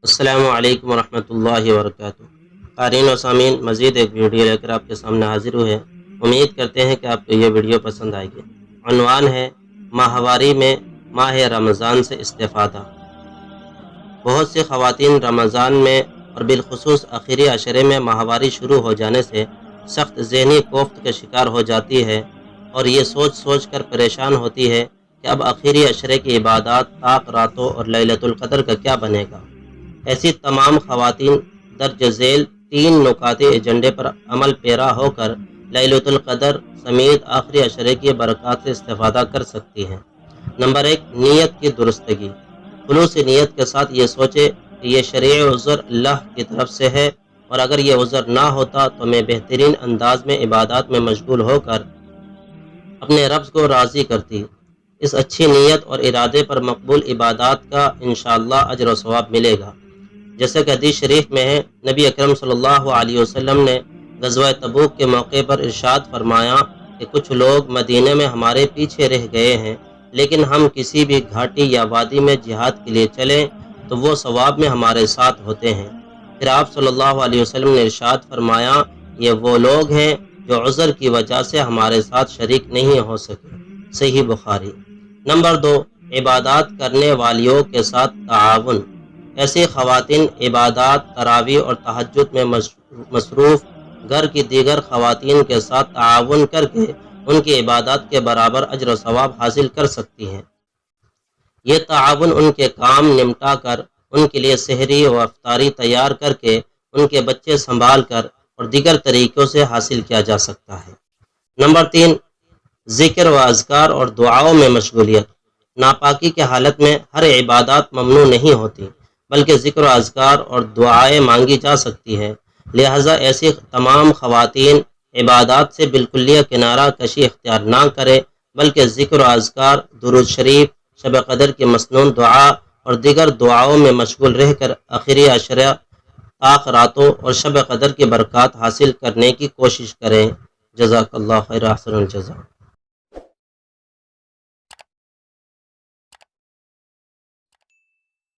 السلام علیکم ورحمۃ اللہ وبرکاتہ۔ قارئین و سامعین، مزید ایک ویڈیو لے کر آپ کے سامنے حاضر ہوئے ہیں۔ امید کرتے ہیں کہ آپ کو یہ ویڈیو پسند آئے گی۔ عنوان ہے ماہواری میں ماہ رمضان سے استفادہ۔ بہت سی خواتین رمضان میں اور بالخصوص آخری عشرے میں ماہواری شروع ہو جانے سے سخت ذہنی کوفت کا شکار ہو جاتی ہے اور یہ سوچ سوچ کر پریشان ہوتی ہے کہ اب آخری عشرے کی عبادات، طاق راتوں اور لیلۃ القدر کا کیا بنے گا۔ ایسی تمام خواتین درج ذیل 3 نکاتی ایجنڈے پر عمل پیرا ہو کر لیلۃ القدر سمیت آخری عشرے کی برکات سے استفادہ کر سکتی ہیں۔ نمبر 1، نیت کی درستگی۔ خلوص نیت کے ساتھ یہ سوچے کہ یہ شرعی عذر اللہ کی طرف سے ہے، اور اگر یہ عذر نہ ہوتا تو میں بہترین انداز میں عبادات میں مشغول ہو کر اپنے رب کو راضی کرتی۔ اس اچھی نیت اور ارادے پر مقبول عبادات کا انشاءاللہ اجر و ثواب ملے گا۔ جیسے کہ حدیث شریف میں ہے، نبی اکرم صلی اللہ علیہ وسلم نے غزوہ تبوک کے موقع پر ارشاد فرمایا کہ کچھ لوگ مدینے میں ہمارے پیچھے رہ گئے ہیں، لیکن ہم کسی بھی گھاٹی یا وادی میں جہاد کے لیے چلیں تو وہ ثواب میں ہمارے ساتھ ہوتے ہیں۔ پھر آپ صلی اللہ علیہ وسلم نے ارشاد فرمایا، یہ وہ لوگ ہیں جو عذر کی وجہ سے ہمارے ساتھ شریک نہیں ہو سکے۔ صحیح بخاری۔ نمبر 2، عبادات کرنے والیوں کے ساتھ تعاون۔ ایسی خواتین عبادات، تراویح اور تہجد میں مصروف گھر کی دیگر خواتین کے ساتھ تعاون کر کے ان کی عبادات کے برابر اجر و ثواب حاصل کر سکتی ہیں۔ یہ تعاون ان کے کام نمٹا کر، ان کے لیے سحری و افطاری تیار کر کے، ان کے بچے سنبھال کر اور دیگر طریقوں سے حاصل کیا جا سکتا ہے۔ نمبر 3، ذکر و اذکار اور دعاؤں میں مشغولیت۔ ناپاکی کی حالت میں ہر عبادات ممنوع نہیں ہوتی، بلکہ ذکر و اذکار اور دعائیں مانگی جا سکتی ہیں۔ لہٰذا ایسی تمام خواتین عبادات سے بالکلیہ کنارہ کشی اختیار نہ کریں، بلکہ ذکر و اذکار، درود شریف، شب قدر کی مسنون دعا اور دیگر دعاؤں میں مشغول رہ کر آخری عشرہ، طاق راتوں اور شب قدر کی برکات حاصل کرنے کی کوشش کریں۔ جزاک اللہ خیر، احسن الجزا۔